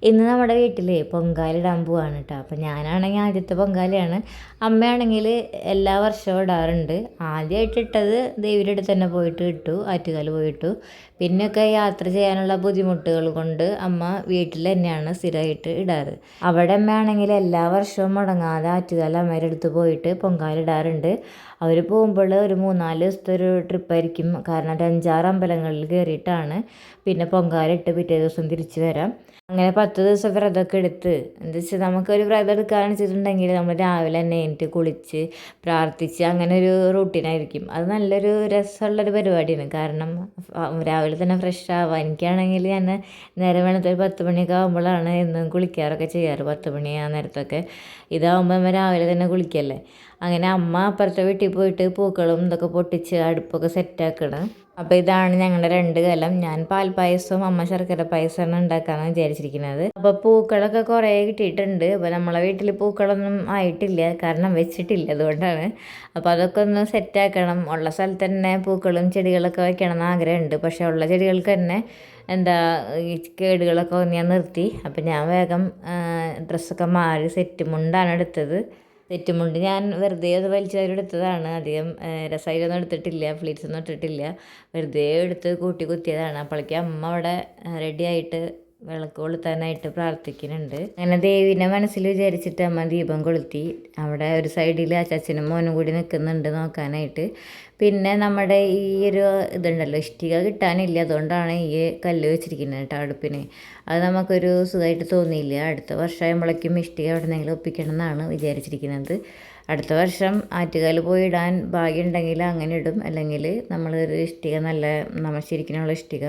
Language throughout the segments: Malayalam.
ഇന്ന് നമ്മുടെ വീട്ടിൽ പൊങ്കാലിടാൻ പോവാണ് കേട്ടോ. അപ്പോൾ ഞാനാണെങ്കിൽ ആദ്യത്തെ പൊങ്കാലയാണ്. അമ്മയാണെങ്കിൽ എല്ലാ വർഷവും ഇടാറുണ്ട്. ആദ്യമായിട്ട് ഇട്ടത് ദേവിയുടെ അടുത്ത് തന്നെ പോയിട്ട് ഇട്ടു, ആറ്റുകാൽ പോയിട്ടു. പിന്നെയൊക്കെ യാത്ര ചെയ്യാനുള്ള ബുദ്ധിമുട്ടുകൾ കൊണ്ട് അമ്മ വീട്ടിൽ തന്നെയാണ് സ്ഥിരമായിട്ട് ഇടാറ്. അവിടെ അമ്മയാണെങ്കിൽ എല്ലാ വർഷവും മുടങ്ങാതെ ആറ്റുകാൽ അമ്മയുടെ അടുത്ത് പോയിട്ട് പൊങ്കാലിടാറുണ്ട്. അവർ പോകുമ്പോൾ ഒരു 3-4 ദിവസത്തെ ഒരു ട്രിപ്പായിരിക്കും. കാരണം ഒരു 5-6 അമ്പലങ്ങളിൽ കയറിയിട്ടാണ് പിന്നെ പൊങ്കാലിട്ട് പിറ്റേ ദിവസം തിരിച്ചു വരാം. അങ്ങനെ 10 ദിവസം വ്രതമൊക്കെ എടുത്ത്, എന്താ വെച്ചാൽ നമുക്കൊരു വ്രതം എടുക്കുകയെന്ന് വെച്ചിട്ടുണ്ടെങ്കിൽ നമ്മൾ രാവിലെ തന്നെ എണീറ്റ് കുളിച്ച് പ്രാർത്ഥിച്ച് അങ്ങനെ ഒരു റൂട്ടീനായിരിക്കും. അത് നല്ലൊരു രസമുള്ളൊരു പരിപാടിയാണ്. കാരണം രാവിലെ തന്നെ ഫ്രഷ് ആവാം. എനിക്കാണെങ്കിൽ ഞാൻ നേരം വേണത്തെ ഒരു 10 മണിയൊക്കെ ആകുമ്പോഴാണ് എന്നും കുളിക്കാറൊക്കെ ചെയ്യാറ്. 10 മണി ആ നേരത്തൊക്കെ. ഇതാകുമ്പോൾ നമ്മൾ രാവിലെ തന്നെ കുളിക്കല്ലേ. അങ്ങനെ അമ്മ അപ്പുറത്തെ വീട്ടിൽ പോയിട്ട് പൂക്കളും ഇതൊക്കെ പൊട്ടിച്ച് അടുപ്പൊക്കെ സെറ്റാക്കണം. അപ്പോൾ ഇതാണ് ഞങ്ങളുടെ 2 കലം. ഞാൻ പാൽപ്പായസവും അമ്മ ശർക്കര പായസമാണ് ഉണ്ടാക്കാമെന്ന് വിചാരിച്ചിരിക്കുന്നത്. അപ്പോൾ പൂക്കളൊക്കെ കുറേ കിട്ടിയിട്ടുണ്ട്. അപ്പോൾ നമ്മളെ വീട്ടിൽ പൂക്കളൊന്നും ആയിട്ടില്ല, കാരണം വെച്ചിട്ടില്ല, അതുകൊണ്ടാണ്. അപ്പോൾ അതൊക്കെ ഒന്ന് സെറ്റാക്കണം. ഉള്ള സ്ഥലത്ത് തന്നെ പൂക്കളും ചെടികളൊക്കെ വയ്ക്കണം എന്ന് ആഗ്രഹമുണ്ട്. പക്ഷേ ഉള്ള ചെടികൾക്ക് തന്നെ എന്താ ഈ കേടുകളൊക്കെ ഞാൻ നിർത്തി. അപ്പോൾ ഞാൻ വേഗം ഡ്രസ്സൊക്കെ മാറി സെറ്റ് മുണ്ടാണ് എടുത്തത്. സെറ്റുമുണ്ട് ഞാൻ വെറുതെ അത് വലിച്ചവരെടുത്തതാണ്. അധികം രസമായിട്ടൊന്നും എടുത്തിട്ടില്ല, ഫ്ലീറ്റ്സൊന്നും ഇട്ടിട്ടില്ല. വെറുതെ എടുത്ത് കൂട്ടി കുത്തിയതാണ്. അപ്പോഴേക്കും അമ്മ അവിടെ റെഡി ആയിട്ട് വിളക്ക് കൊളുത്താനായിട്ട് പ്രാർത്ഥിക്കുന്നുണ്ട്. അങ്ങനെ ദേവിനെ മനസ്സിൽ വിചാരിച്ചിട്ട് അമ്മ ദീപം കൊളുത്തി. അവിടെ ഒരു സൈഡിൽ അച്ചാച്ചനും മോനും കൂടി നിൽക്കുന്നുണ്ട് നോക്കാനായിട്ട്. പിന്നെ നമ്മുടെ ഈ ഒരു ഇതുണ്ടല്ലോ, ഇഷ്ടിക കിട്ടാനില്ല, അതുകൊണ്ടാണ് ഈ കല്ല് വെച്ചിരിക്കുന്നത് കേട്ടോ അടുപ്പിന്. അത് നമുക്കൊരു സുഖമായിട്ട് തോന്നിയില്ല. അടുത്ത വർഷമാകുമ്പോഴേക്കും ഇഷ്ടിക എവിടെ നിന്നെങ്കിലും ഒപ്പിക്കണം എന്നാണ് വിചാരിച്ചിരിക്കുന്നത്. അടുത്ത വർഷം ആറ്റുകാൽ പോയി ഇടാൻ ഭാഗ്യം ഉണ്ടെങ്കിൽ അങ്ങനെ ഇടും. അല്ലെങ്കിൽ നമ്മളൊരു ഇഷ്ടിക നല്ല ശരിക്കുള്ള ഇഷ്ടിക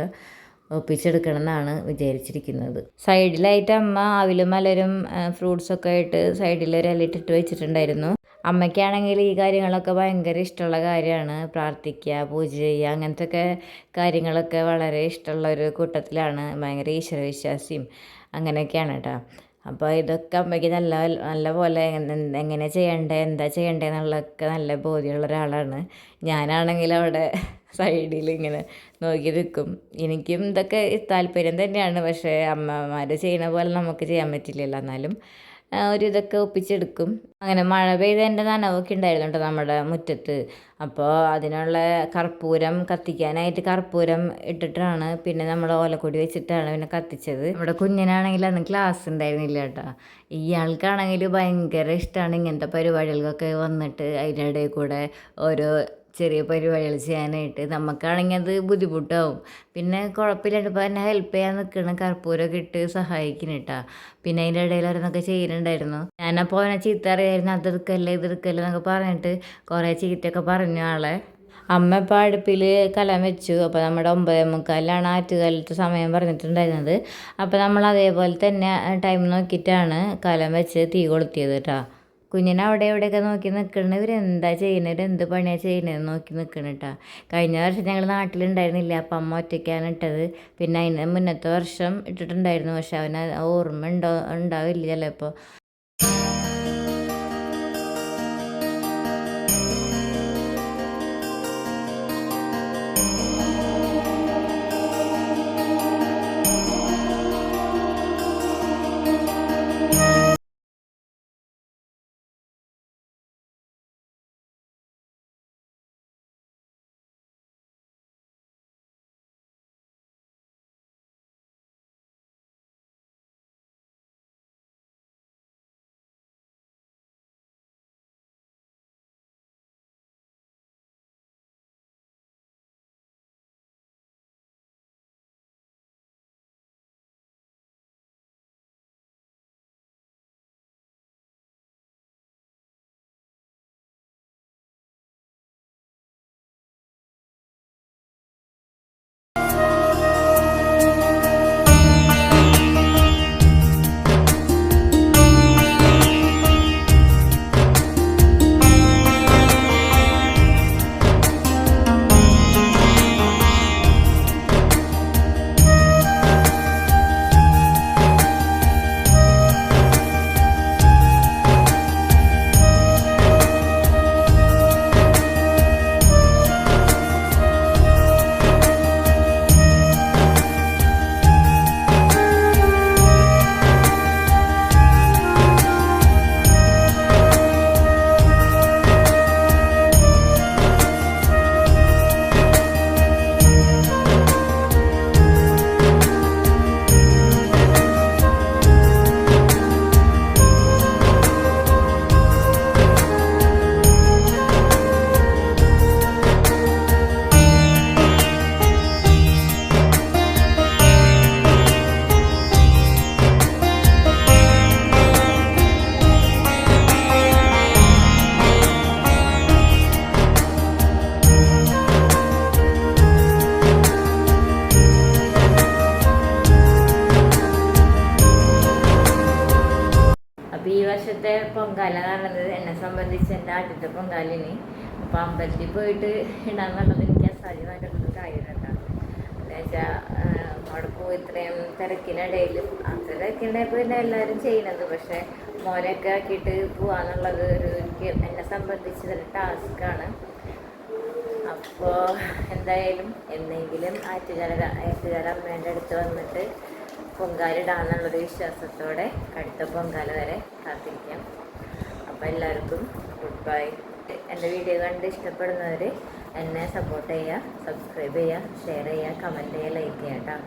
ഒപ്പിച്ചെടുക്കണം എന്നാണ് വിചാരിച്ചിരിക്കുന്നത്. സൈഡിലായിട്ട് അമ്മ അവിലും മലരും ഫ്രൂട്ട്സൊക്കെ ആയിട്ട് സൈഡിൽ ഒരു ഇലയിട്ടിട്ട് വെച്ചിട്ടുണ്ടായിരുന്നു. അമ്മയ്ക്കാണെങ്കിൽ ഈ കാര്യങ്ങളൊക്കെ ഭയങ്കര ഇഷ്ടമുള്ള കാര്യമാണ്. പ്രാർത്ഥിക്കുക, പൂജ ചെയ്യുക, അങ്ങനത്തെ ഒക്കെ കാര്യങ്ങളൊക്കെ വളരെ ഇഷ്ടമുള്ള ഒരു കൂട്ടത്തിലാണ്. ഭയങ്കര ഈശ്വരവിശ്വാസിയും അങ്ങനെയൊക്കെയാണ് കേട്ടോ. അപ്പോൾ ഇതൊക്കെ അമ്മയ്ക്ക് നല്ല നല്ല പോലെ എങ്ങനെ ചെയ്യണ്ടേ, എന്താ ചെയ്യണ്ടേ എന്നുള്ളതൊക്കെ നല്ല ബോധ്യമുള്ള ഒരാളാണ്. ഞാനാണെങ്കിൽ അവിടെ സൈഡിൽ ഇങ്ങനെ നോക്കി നിൽക്കും. എനിക്കും ഇതൊക്കെ താല്പര്യം തന്നെയാണ്. പക്ഷേ അമ്മമാർ ചെയ്യുന്ന പോലെ നമുക്ക് ചെയ്യാൻ പറ്റില്ലല്ലോ. എന്നാലും ഒരു ഇതൊക്കെ ഒപ്പിച്ചെടുക്കും. അങ്ങനെ മഴ പെയ്തതിൻ്റെ നനവൊക്കെ ഉണ്ടായിരുന്നു കേട്ടോ നമ്മുടെ മുറ്റത്ത്. അപ്പോൾ അതിനുള്ള കർപ്പൂരം കത്തിക്കാനായിട്ട് കർപ്പൂരം ഇട്ടിട്ടാണ് പിന്നെ നമ്മൾ ഓലക്കൊടി വെച്ചിട്ടാണ് പിന്നെ കത്തിച്ചത്. നമ്മുടെ കുഞ്ഞിനാണെങ്കിൽ അന്ന് ക്ലാസ് ഉണ്ടായിരുന്നില്ല കേട്ടോ. ഇയാൾക്കാണെങ്കിൽ ഭയങ്കര ഇഷ്ടമാണ് ഇങ്ങനത്തെ പരിപാടികൾക്കൊക്കെ വന്നിട്ട് അതിൻ്റെ ഇടയിൽ കൂടെ ഓരോ ചെറിയ പരിപാടികൾ ചെയ്യാനായിട്ട്. നമുക്കാണെങ്കിൽ അത് ബുദ്ധിമുട്ടാവും. പിന്നെ കുഴപ്പമില്ലാണ്ട് ഇപ്പോൾ എന്നെ ഹെൽപ്പ് ചെയ്യാൻ നിൽക്കണം, കർപ്പൂരമൊക്കെ ഇട്ട് സഹായിക്കണം കേട്ടോ. പിന്നെ അതിൻ്റെ ഇടയിൽ ഓരോന്നൊക്കെ ചെയ്യുന്നുണ്ടായിരുന്നു. ഞാനപ്പോൾ അവനെ ചീത്ത അറിയായിരുന്നു, അതെടുക്കല്ലേ ഇതെടുക്കല്ലേ എന്നൊക്കെ പറഞ്ഞിട്ട് കുറേ ചീത്തയൊക്കെ പറഞ്ഞു ആളെ. അമ്മ ഇപ്പോൾ അടുപ്പിൽ കലം വെച്ചു. അപ്പോൾ നമ്മുടെ 9:45 ആറ്റുകാലത്ത് സമയം പറഞ്ഞിട്ടുണ്ടായിരുന്നത്. അപ്പോൾ നമ്മൾ അതേപോലെ തന്നെ ടൈം നോക്കിയിട്ടാണ് കലം വെച്ച് തീ കൊളുത്തിയത് കേട്ടോ. കുഞ്ഞിനെ അവിടെ എവിടെയൊക്കെ നോക്കി നിൽക്കണം, ഇവരെന്താ ചെയ്യുന്നത്, ഇവരെന്ത് പണിയാണ് ചെയ്യുന്നതെന്ന് നോക്കി നിൽക്കണം കേട്ടോ. കഴിഞ്ഞ വർഷം ഞങ്ങൾ നാട്ടിലുണ്ടായിരുന്നില്ല, അപ്പം അമ്മ ഒറ്റയ്ക്കാണ് ഇട്ടത്. പിന്നെ അതിന് മുന്നത്തെ വർഷം ഇട്ടിട്ടുണ്ടായിരുന്നു. പക്ഷെ അവന് ഓർമ്മ ഉണ്ടാവില്ല ചിലപ്പോൾ. വർഷത്തെ പൊങ്കാല എന്ന് പറയുന്നത് എന്നെ സംബന്ധിച്ച് എൻ്റെ ആദ്യത്തെ പൊങ്കാലിന്. അപ്പോൾ അമ്പലത്തിൽ പോയിട്ട് ഇടാന്നുള്ളത് എനിക്ക് അസാധ്യമായിട്ടുള്ളൊരു കാര്യമാണ് കേട്ടോ. എന്താ വെച്ചാൽ അവിടെ പോയി ഇത്രയും തിരക്കിനിടയിൽ അത്ര തിരക്കിനിടയിൽ പിന്നെ എല്ലാവരും ചെയ്യണത്, പക്ഷേ മോനെയൊക്കെ ആക്കിയിട്ട് പോവാന്നുള്ളത് എനിക്ക് എന്നെ സംബന്ധിച്ച് ഒരു ടാസ്ക്കാണ്. അപ്പോൾ എന്തായാലും എന്തെങ്കിലും ആറ്റുകാല അമ്മേൻ്റെ അടുത്ത് വന്നിട്ട് പൊങ്കാലിടാന്നുള്ളൊരു വിശ്വാസത്തോടെ അടുത്ത പൊങ്കാല വരെ കാത്തിരിക്കാം. അപ്പോൾ എല്ലാവർക്കും ഗുഡ് ബൈ. എൻ്റെ വീഡിയോ കണ്ട് ഇഷ്ടപ്പെടുന്നവർ എന്നെ സപ്പോർട്ട് ചെയ്യുക, സബ്സ്ക്രൈബ് ചെയ്യുക, ഷെയർ ചെയ്യുക, കമൻറ്റ് ചെയ്യുക, ലൈക്ക് ചെയ്യുക കേട്ടോ.